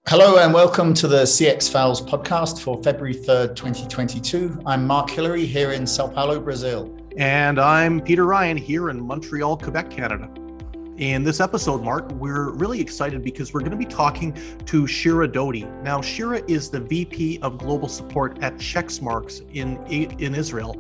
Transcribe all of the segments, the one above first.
Hello and welcome to the CX Files podcast for February 3rd, 2022. I'm Mark Hillary here in Sao Paulo, Brazil. And I'm Peter Ryan here in Montreal, Quebec, Canada. In this episode, Mark, we're really excited because we're going to be talking to Shira Dodi. Now, Shira is the VP of Global Support at Checkmarx in Israel.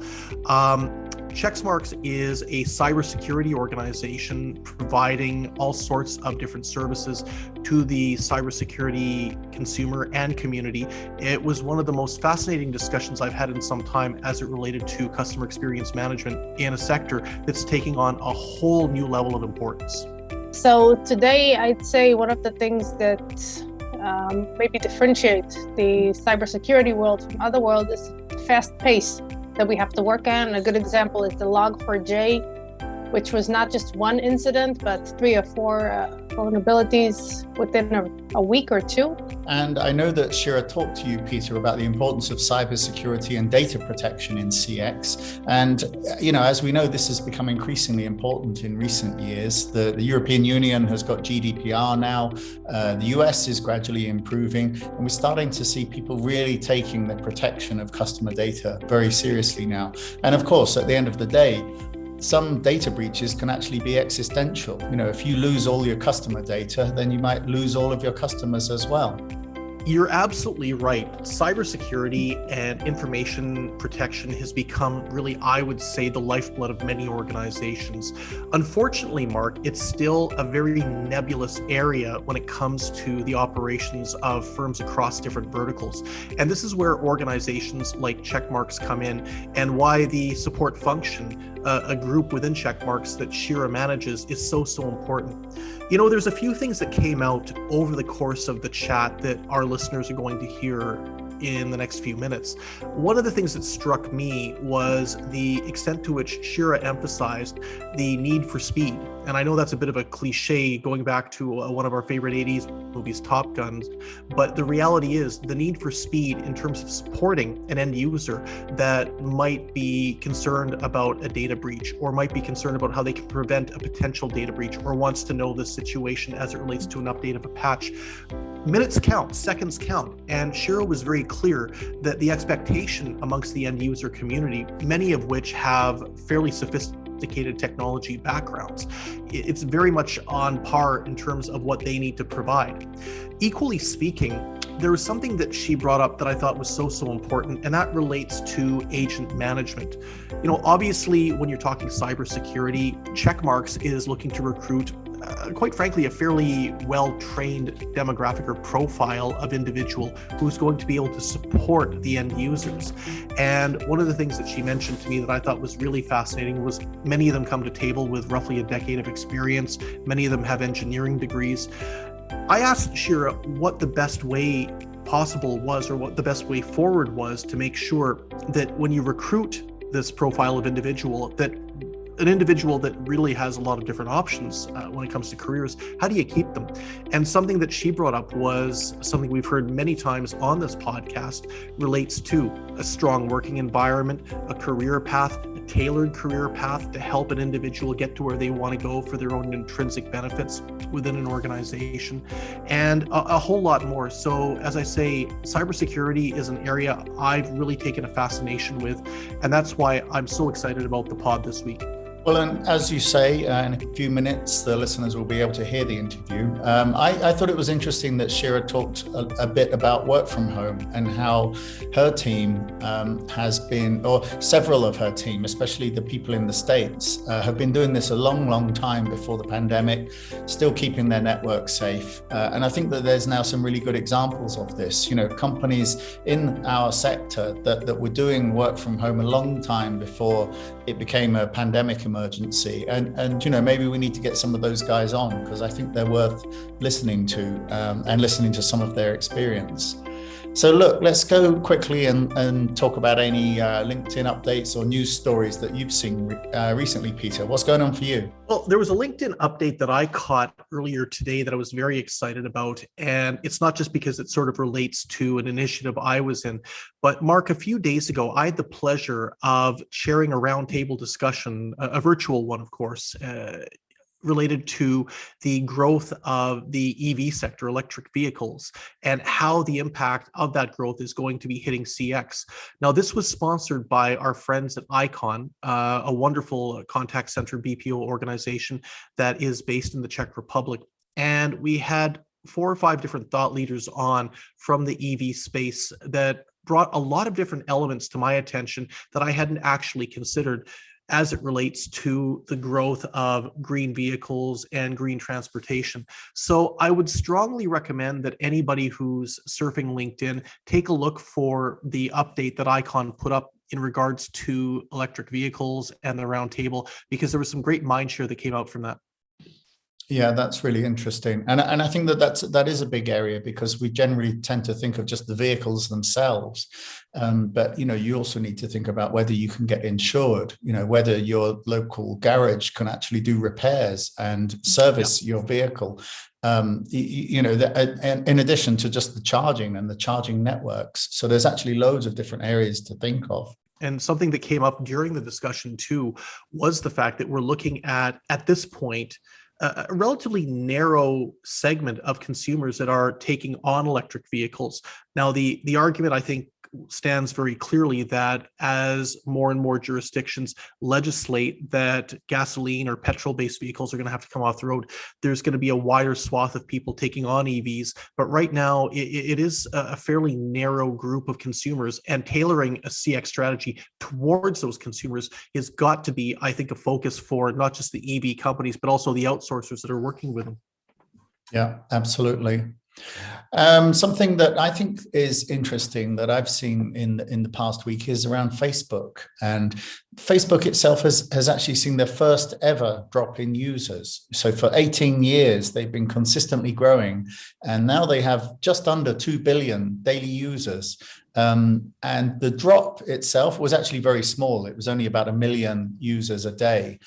Checkmarx is a cybersecurity organization providing all sorts of different services to the cybersecurity consumer and community. It was one of the most fascinating discussions I've had in some time as it related to customer experience management in a sector that's taking on a whole new level of importance. So today, I'd say one of the things that maybe differentiate the cybersecurity world from other worlds is the fast pace that we have to work on. A good example is the Log4j, which was not just one incident, but 3 or 4 vulnerabilities within a week or two. And I know that Shira talked to you, Peter, about the importance of cybersecurity and data protection in CX. And, as we know, this has become increasingly important in recent years. The European Union has got GDPR now. The US is gradually improving. And we're starting to see people really taking the protection of customer data very seriously now. And of course, at the end of the day, some data breaches can actually be existential. If you lose all your customer data, then you might lose all of your customers as well. You're absolutely right. Cybersecurity and information protection has become really, I would say, the lifeblood of many organizations. Unfortunately, Mark, it's still a very nebulous area when it comes to the operations of firms across different verticals. And this is where organizations like Checkmarx come in, and why the support function, a group within Checkmarx that Shira manages, is so important. There's a few things that came out over the course of the chat that our listeners are going to hear in the next few minutes. One of the things that struck me was the extent to which Shira emphasized the need for speed. And I know that's a bit of a cliche going back to one of our favorite 80s movies, Top Gun, but the reality is the need for speed in terms of supporting an end user that might be concerned about a data breach, or might be concerned about how they can prevent a potential data breach, or wants to know the situation as it relates to an update of a patch. Minutes count, seconds count, and Shira was very clear that the expectation amongst the end user community, many of which have fairly sophisticated technology backgrounds, it's very much on par in terms of what they need to provide. Equally speaking, there was something that she brought up that I thought was so important, and that relates to agent management. Obviously, when you're talking cybersecurity, Checkmarx is looking to recruit quite frankly, a fairly well-trained demographic or profile of individual who's going to be able to support the end users. And one of the things that she mentioned to me that I thought was really fascinating was many of them come to table with roughly a decade of experience. Many of them have engineering degrees. I asked Shira what the best way possible was, or what the best way forward was, to make sure that when you recruit this profile of individual, that an individual that really has a lot of different options when it comes to careers, how do you keep them? And something that she brought up was something we've heard many times on this podcast, relates to a strong working environment, a career path, a tailored career path to help an individual get to where they want to go for their own intrinsic benefits within an organization, and a whole lot more. So as I say, cybersecurity is an area I've really taken a fascination with, and that's why I'm so excited about the pod this week. Well, and as you say, in a few minutes, the listeners will be able to hear the interview. I thought it was interesting that Shira talked a bit about work from home, and how her team has been, or several of her team, especially the people in the States, have been doing this a long time before the pandemic, still keeping their network safe. And I think that there's now some really good examples of this. Companies in our sector that were doing work from home a long time before it became a pandemic emergency, and maybe we need to get some of those guys on, because I think they're worth listening to, and listening to some of their experience. So look, let's go quickly and talk about any LinkedIn updates or news stories that you've seen recently, Peter. What's going on for you? Well, there was a LinkedIn update that I caught earlier today that I was very excited about. And it's not just because it sort of relates to an initiative I was in, but Mark, a few days ago, I had the pleasure of chairing a roundtable discussion, a virtual one, of course, related to the growth of the EV sector, electric vehicles, and how the impact of that growth is going to be hitting CX. Now, this was sponsored by our friends at Icon, a wonderful contact center BPO organization that is based in the Czech Republic. And we had 4 or 5 different thought leaders on from the EV space that brought a lot of different elements to my attention that I hadn't actually considered as it relates to the growth of green vehicles and green transportation. So I would strongly recommend that anybody who's surfing LinkedIn take a look for the update that Icon put up in regards to electric vehicles and the roundtable, because there was some great mind share that came out from that. Yeah, that's really interesting. And I think that is a big area, because we generally tend to think of just the vehicles themselves. But, you also need to think about whether you can get insured, whether your local garage can actually do repairs and service your vehicle. And in addition to just the charging and the charging networks. So there's actually loads of different areas to think of. And something that came up during the discussion too was the fact that we're looking at this point, a relatively narrow segment of consumers that are taking on electric vehicles. Now, the argument, I think, stands very clearly that as more and more jurisdictions legislate that gasoline or petrol-based vehicles are going to have to come off the road, there's going to be a wider swath of people taking on EVs. But right now, it is a fairly narrow group of consumers, and tailoring a CX strategy towards those consumers has got to be, I think, a focus for not just the EV companies, but also the outsourcers that are working with them. Yeah, absolutely. Something that I think is interesting that I've seen in the past week is around Facebook. And Facebook itself has actually seen their first ever drop in users. So for 18 years, they've been consistently growing. And now they have just under 2 billion daily users. And the drop itself was actually very small. It was only about 1 million users a day.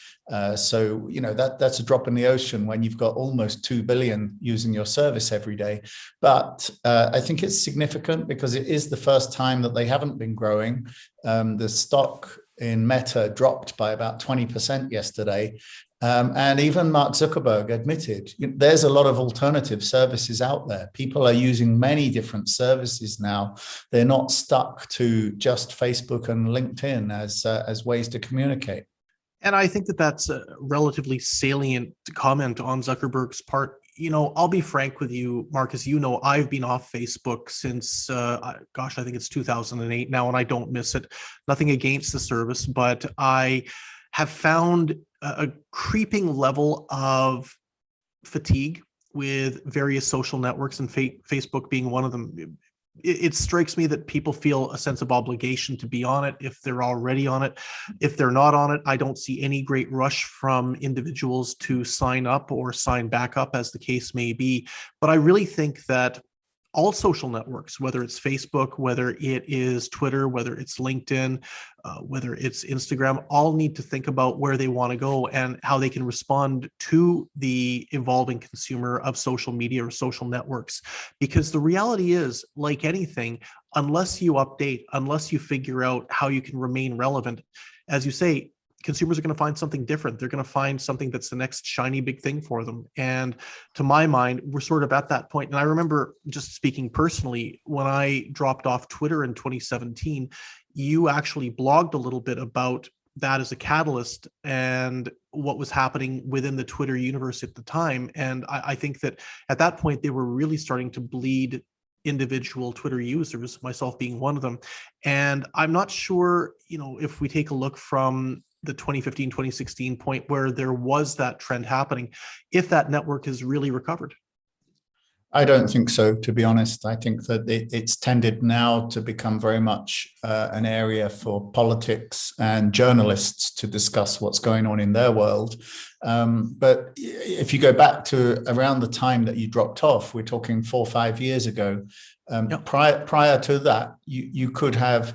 So, that's a drop in the ocean when you've got almost 2 billion using your service every day. But I think it's significant because it is the first time that they haven't been growing. The stock in Meta dropped by about 20% yesterday. And even Mark Zuckerberg admitted there's a lot of alternative services out there. People are using many different services now. They're not stuck to just Facebook and LinkedIn as ways to communicate. And I think that that's a relatively salient comment on Zuckerberg's part. I'll be frank with you, Marcus. I've been off Facebook since, I think it's 2008 now, and I don't miss it. Nothing against the service, but I have found a creeping level of fatigue with various social networks, and Facebook being one of them. It strikes me that people feel a sense of obligation to be on it if they're already on it. If they're not on it, I don't see any great rush from individuals to sign up or sign back up, as the case may be. But I really think that all social networks, whether it's Facebook, whether it is Twitter, whether it's LinkedIn, whether it's Instagram, all need to think about where they want to go and how they can respond to the evolving consumer of social media or social networks. Because the reality is, like anything, unless you update, unless you figure out how you can remain relevant, as you say, consumers are going to find something different. They're going to find something that's the next shiny big thing for them. And to my mind, we're sort of at that point. And I remember, just speaking personally, when I dropped off Twitter in 2017, you actually blogged a little bit about that as a catalyst and what was happening within the Twitter universe at the time. And I think that at that point, they were really starting to bleed individual Twitter users, myself being one of them. And I'm not sure, if we take a look from the 2015, 2016 point where there was that trend happening, if that network has really recovered. I don't think so, to be honest. I think that it's tended now to become very much an area for politics and journalists to discuss what's going on in their world. But if you go back to around the time that you dropped off, we're talking 4 or 5 years ago. Prior to that, you could have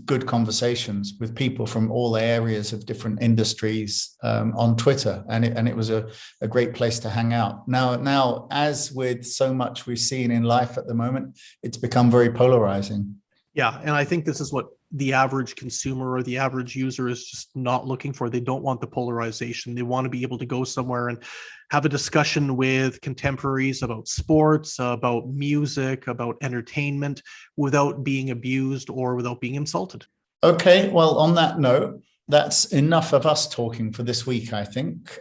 good conversations with people from all areas of different industries on Twitter, and it was a great place to hang out. Now, as with so much we've seen in life at the moment, it's become very polarizing. Yeah, and I think this is what the average consumer or the average user is just not looking for. They don't want the polarization. They want to be able to go somewhere and have a discussion with contemporaries about sports, about music, about entertainment, without being abused or without being insulted. Okay, well, on that note, that's enough of us talking for this week, I think.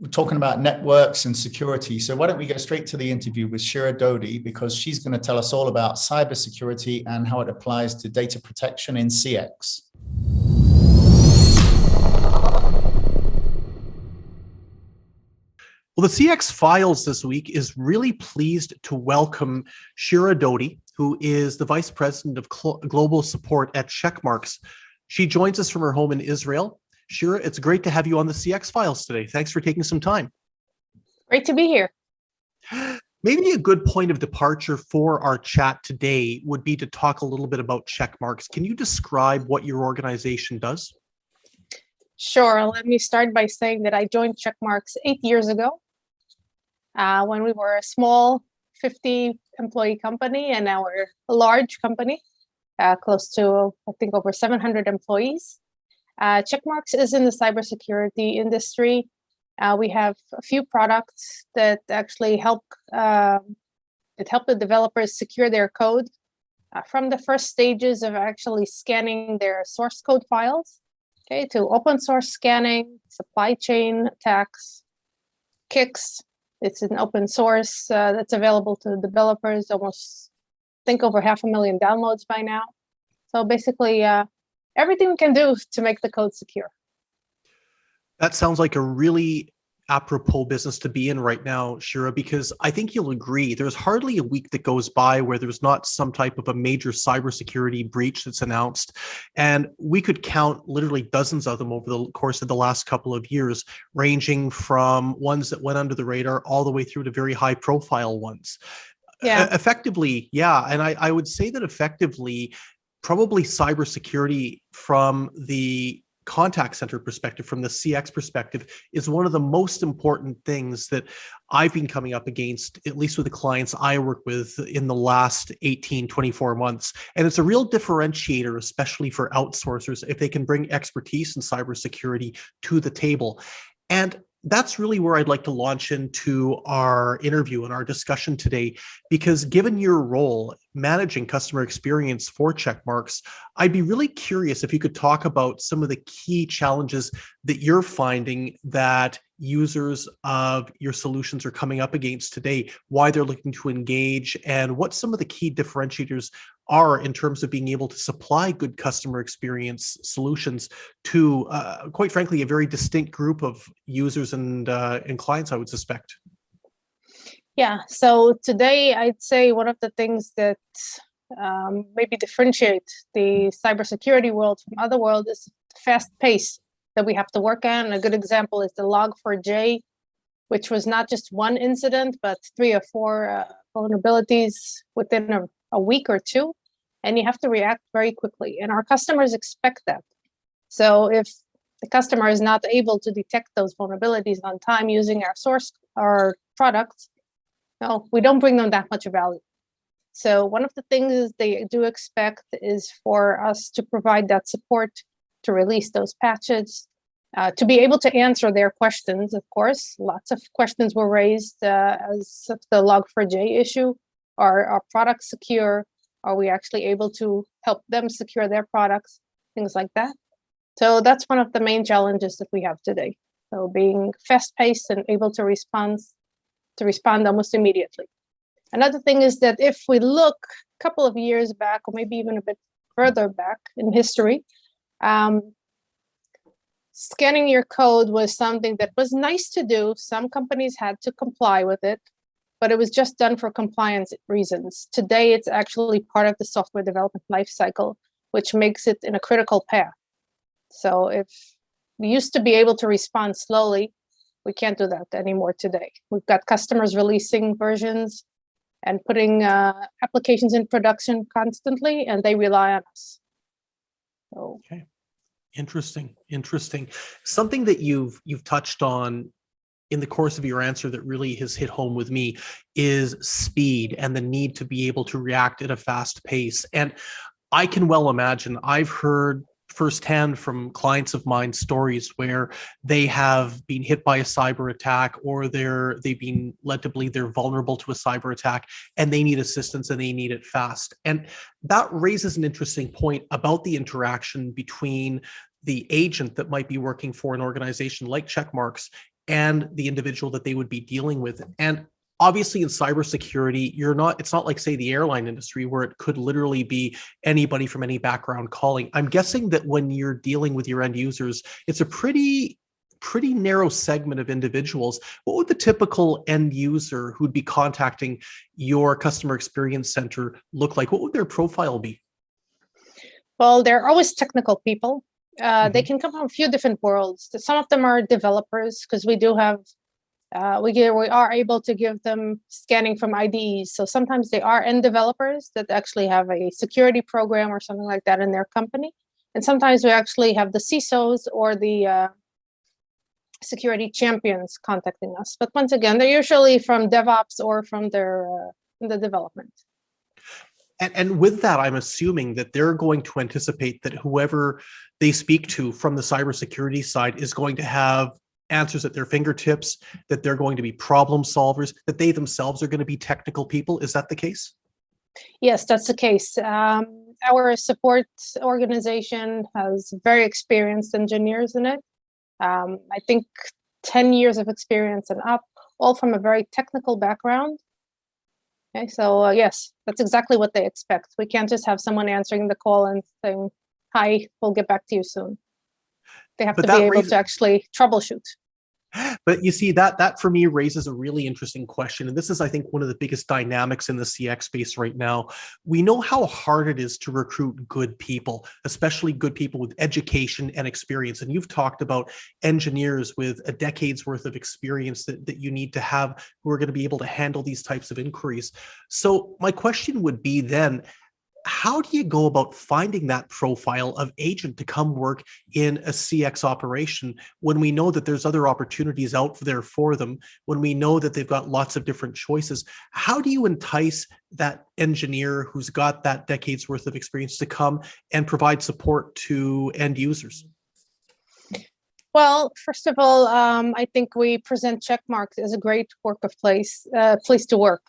We're talking about networks and security. So why don't we go straight to the interview with Shira Dodi, because she's going to tell us all about cybersecurity and how it applies to data protection in CX. Well, the CX Files this week is really pleased to welcome Shira Dodi, who is the Vice President of Global Support at Checkmarx. She joins us from her home in Israel. Shira, it's great to have you on the CX Files today. Thanks for taking some time. Great to be here. Maybe a good point of departure for our chat today would be to talk a little bit about Checkmarx. Can you describe what your organization does? Sure. Let me start by saying that I joined Checkmarx 8 years ago when we were a small 50-employee company, and now we're a large company, close to, I think, over 700 employees. Checkmarx is in the cybersecurity industry. We have a few products that actually help the developers secure their code from the first stages of actually scanning their source code files, okay, to open source scanning, supply chain attacks, kicks. It's an open source that's available to developers. Almost, I think, over 500,000 downloads by now. So basically, everything we can do to make the code secure. That sounds like a really apropos business to be in right now, Shira, because I think you'll agree there's hardly a week that goes by where there's not some type of a major cybersecurity breach that's announced. And we could count literally dozens of them over the course of the last couple of years, ranging from ones that went under the radar all the way through to very high profile ones. Yeah. Effectively, yeah. And I would say that effectively, probably cybersecurity from the contact center perspective, from the CX perspective, is one of the most important things that I've been coming up against, at least with the clients I work with in the last 18, 24 months. And it's a real differentiator, especially for outsourcers, if they can bring expertise in cybersecurity to the table. And that's really where I'd like to launch into our interview and our discussion today, because given your role managing customer experience for Checkmarx, I'd be really curious if you could talk about some of the key challenges that you're finding that users of your solutions are coming up against today, why they're looking to engage, and what some of the key differentiators are in terms of being able to supply good customer experience solutions to, quite frankly, a very distinct group of users and clients, I would suspect. Yeah, so today I'd say one of the things that maybe differentiate the cybersecurity world from other world is the fast pace that we have to work on. A good example is the Log4j, which was not just one incident, but 3 or 4 vulnerabilities within a week or two, and you have to react very quickly. And our customers expect that. So if the customer is not able to detect those vulnerabilities on time using our product, no, we don't bring them that much value. So one of the things they do expect is for us to provide that support, to release those patches, to be able to answer their questions. Of course, lots of questions were raised as of the Log4j issue. Are our products secure? Are we actually able to help them secure their products? Things like that. So that's one of the main challenges that we have today. So being fast-paced and able to respond almost immediately. Another thing is that if we look a couple of years back, or maybe even a bit further back in history, scanning your code was something that was nice to do. Some companies had to comply with it, but it was just done for compliance reasons. Today, it's actually part of the software development lifecycle, which makes it in a critical path. So if we used to be able to respond slowly, we can't do that anymore today. We've got customers releasing versions and putting applications in production constantly, and they rely on us. So. Okay. Interesting. Something that you've touched on in the course of your answer that really has hit home with me is speed and the need to be able to react at a fast pace. And I can well imagine. I've heard firsthand from clients of mine stories where they have been hit by a cyber attack, or they've been led to believe they're vulnerable to a cyber attack, and they need assistance and they need it fast. And that raises an interesting point about the interaction between the agent that might be working for an organization like Checkmarx and the individual that they would be dealing with. And obviously in cybersecurity, it's not like, say, the airline industry where it could literally be anybody from any background calling. I'm guessing that when you're dealing with your end users, it's a pretty narrow segment of individuals. What would the typical end user who'd be contacting your customer experience center look like? What would their profile be? Well, they're always technical people. They can come from a few different worlds. Some of them are developers, because we do have we are able to give them scanning from IDEs. So sometimes they are end developers that actually have a security program or something like that in their company. And sometimes we actually have the CISOs or the security champions contacting us. But once again, they're usually from DevOps or from the development. And with that, I'm assuming that they're going to anticipate that whoever they speak to from the cybersecurity side is going to have answers at their fingertips, that they're going to be problem solvers, that they themselves are going to be technical people. Is that the case? Yes, that's the case. Our support organization has very experienced engineers in it. I think 10 years of experience and up, all from a very technical background. Okay, so yes, that's exactly what they expect. We can't just have someone answering the call and saying, "Hi, we'll get back to you soon." They have to be able to actually troubleshoot. But you see, that for me raises a really interesting question. And this is, I think, one of the biggest dynamics in the CX space right now. We know how hard it is to recruit good people, especially good people with education and experience. And you've talked about engineers with a decade's worth of experience that you need to have, who are going to be able to handle these types of inquiries. So my question would be then, how do you go about finding that profile of agent to come work in a CX operation when we know that there's other opportunities out there for them, when we know that they've got lots of different choices? How do you entice that engineer who's got that decade's worth of experience to come and provide support to end users? Well, first of all, I think we present Checkmarx as a great place to work.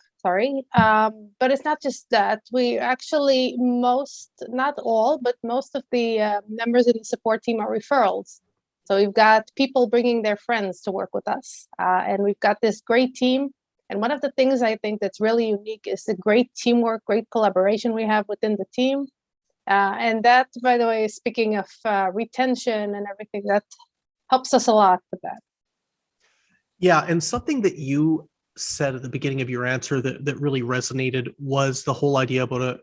But it's not just that. We actually, not all, but most of the members in the support team are referrals. So we've got people bringing their friends to work with us. And we've got this great team. And one of the things I think that's really unique is the great teamwork, great collaboration we have within the team. And that, by the way, speaking of retention and everything, that helps us a lot with that. Yeah, and something that you said at the beginning of your answer that really resonated was the whole idea about a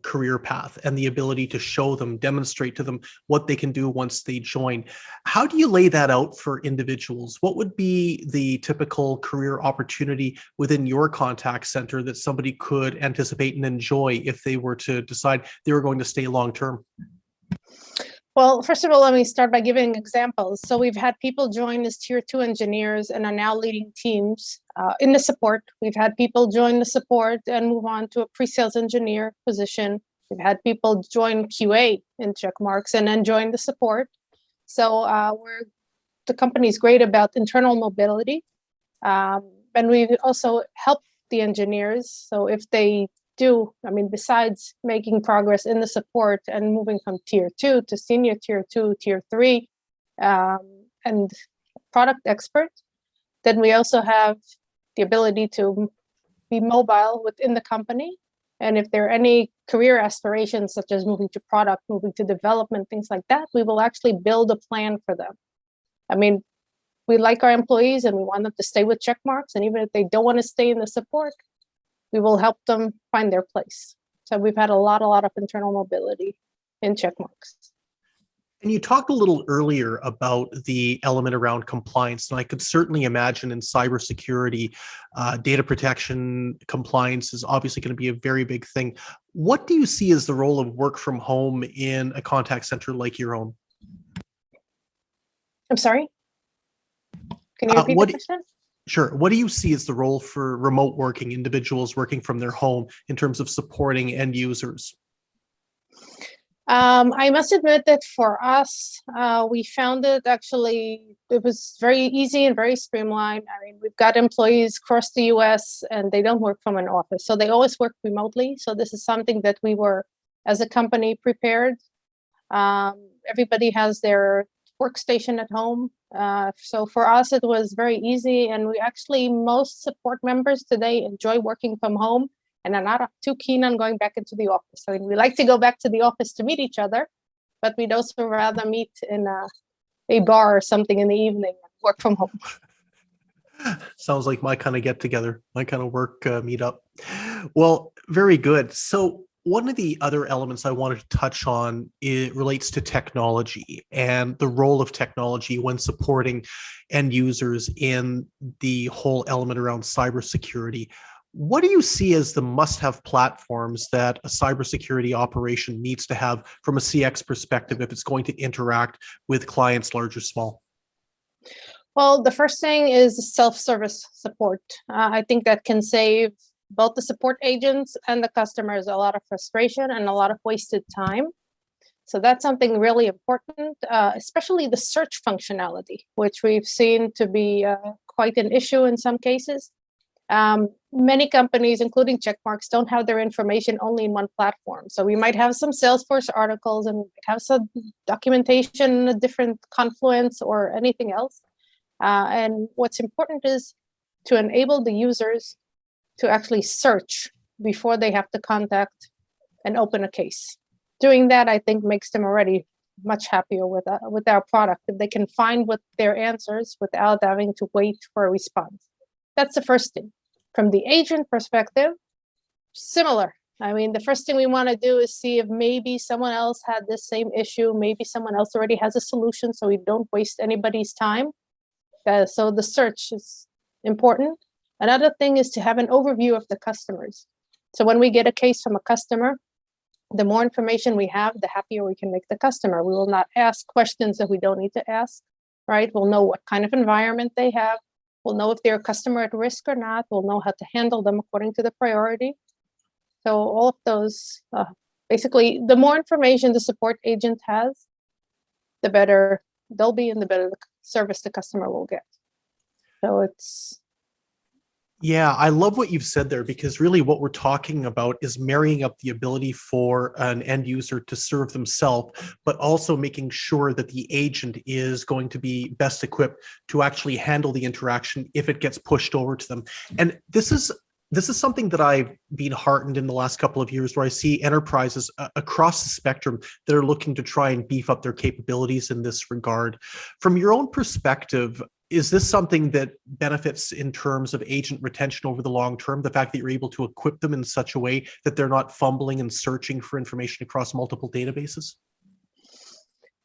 career path and the ability to show them, demonstrate to them what they can do once they join. How do you lay that out for individuals? What would be the typical career opportunity within your contact center that somebody could anticipate and enjoy if they were to decide they were going to stay long term? Well, first of all, let me start by giving examples. So we've had people join as tier 2 engineers and are now leading teams in the support. We've had people join the support and move on to a pre-sales engineer position. We've had people join QA in Checkmarx and then join the support. So the company is great about internal mobility. And we also help the engineers. So if they besides making progress in the support and moving from tier 2 to senior tier 2, tier 3, and product expert, then we also have the ability to be mobile within the company. And if there are any career aspirations, such as moving to product, moving to development, things like that, we will actually build a plan for them. I mean, we like our employees and we want them to stay with Checkmarx. And even if they don't want to stay in the support, we will help them find their place. So we've had a lot of internal mobility in Checkmarx. And you talked a little earlier about the element around compliance, and I could certainly imagine in cybersecurity, data protection compliance is obviously going to be a very big thing. What do you see as the role of work from home in a contact center like your own? I'm sorry? Can you repeat the question? Sure. What do you see as the role for remote working, individuals working from their home in terms of supporting end users? I must admit that for us, we found it was very easy and very streamlined. I mean, we've got employees across the US and they don't work from an office. So they always work remotely. So this is something that we were, as a company, prepared. Everybody has their workstation at home. So for us, it was very easy. And most support members today enjoy working from home and are not too keen on going back into the office. I mean, we like to go back to the office to meet each other, but we'd also rather meet in a bar or something in the evening and work from home. Sounds like my kind of get together, my kind of work meetup. Well, very good. So one of the other elements I wanted to touch on, it relates to technology and the role of technology when supporting end users in the whole element around cybersecurity. What do you see as the must-have platforms that a cybersecurity operation needs to have from a CX perspective if it's going to interact with clients large or small? Well, the first thing is self-service support. I think that can save both the support agents and the customers a lot of frustration and a lot of wasted time. So that's something really important, especially the search functionality, which we've seen to be quite an issue in some cases. Many companies, including Checkmarx, don't have their information only in one platform. So we might have some Salesforce articles and have some documentation in a different Confluence or anything else. And what's important is to enable the users to actually search before they have to contact and open a case. Doing that, I think, makes them already much happier with our product. If they can find what their answers without having to wait for a response. That's the first thing. From the agent perspective, similar. I mean, the first thing we want to do is see if maybe someone else had this same issue. Maybe someone else already has a solution, so we don't waste anybody's time. So the search is important. Another thing is to have an overview of the customers. So when we get a case from a customer, the more information we have, the happier we can make the customer. We will not ask questions that we don't need to ask, right? We'll know what kind of environment they have. We'll know if they're a customer at risk or not. We'll know how to handle them according to the priority. So all of those, basically, the more information the support agent has, the better they'll be and the better the service the customer will get. So it's... Yeah, I love what you've said there, because really what we're talking about is marrying up the ability for an end user to serve themselves, but also making sure that the agent is going to be best equipped to actually handle the interaction if it gets pushed over to them. And this is something that I've been heartened in the last couple of years, where I see enterprises across the spectrum that are looking to try and beef up their capabilities in this regard. From your own perspective, is this something that benefits in terms of agent retention over the long term? The fact that you're able to equip them in such a way that they're not fumbling and searching for information across multiple databases?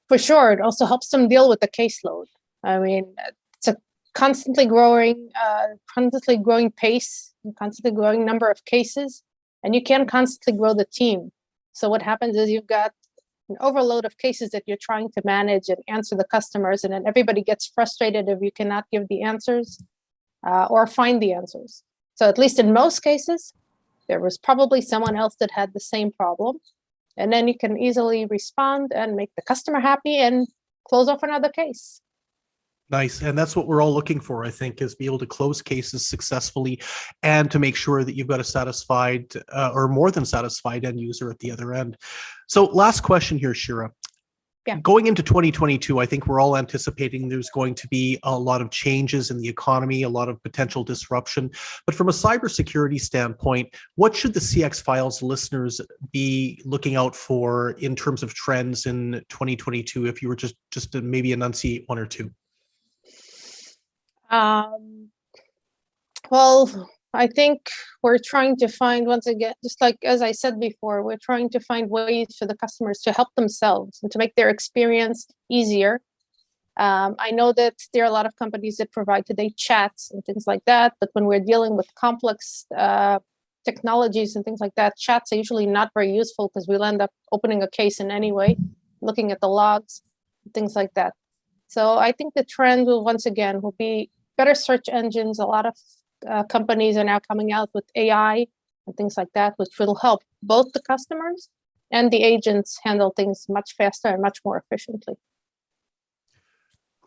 For sure. It also helps them deal with the caseload. I mean, it's a constantly growing pace, constantly growing number of cases, and you can constantly grow the team. So what happens is you've got an overload of cases that you're trying to manage and answer the customers, and then everybody gets frustrated if you cannot give the answers or find the answers. So at least in most cases, there was probably someone else that had the same problem, and then you can easily respond and make the customer happy and close off another case. Nice. And that's what we're all looking for, I think, is be able to close cases successfully and to make sure that you've got a satisfied or more than satisfied end user at the other end. So last question here, Shira. Yeah. Going into 2022, I think we're all anticipating there's going to be a lot of changes in the economy, a lot of potential disruption. But from a cybersecurity standpoint, what should the CX Files listeners be looking out for in terms of trends in 2022, if you were just to maybe enunciate one or two? Well, I think we're trying to find, once again, just like as I said before, we're trying to find ways for the customers to help themselves and to make their experience easier. I know that there are a lot of companies that provide today chats and things like that, but when we're dealing with complex technologies and things like that, chats are usually not very useful because we'll end up opening a case in any way, looking at the logs, things like that. So I think the trend will, once again, will be better search engines. A lot of companies are now coming out with AI and things like that, which will help both the customers and the agents handle things much faster and much more efficiently.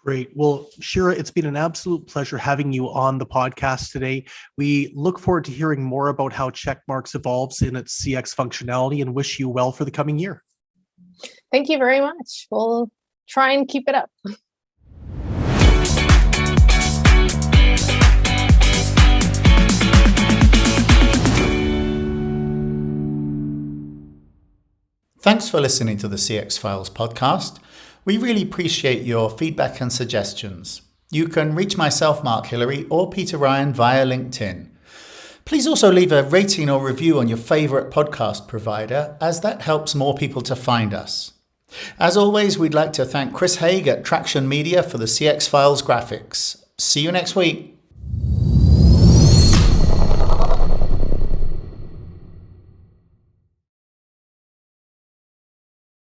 Great. Well, Shira, it's been an absolute pleasure having you on the podcast today. We look forward to hearing more about how Checkmarx evolves in its CX functionality and wish you well for the coming year. Thank you very much. We'll try and keep it up. Thanks for listening to the CX Files podcast. We really appreciate your feedback and suggestions. You can reach myself, Mark Hillary, or Peter Ryan via LinkedIn. Please also leave a rating or review on your favorite podcast provider, as that helps more people to find us. As always, we'd like to thank Chris Haig at Traction Media for the CX Files graphics. See you next week.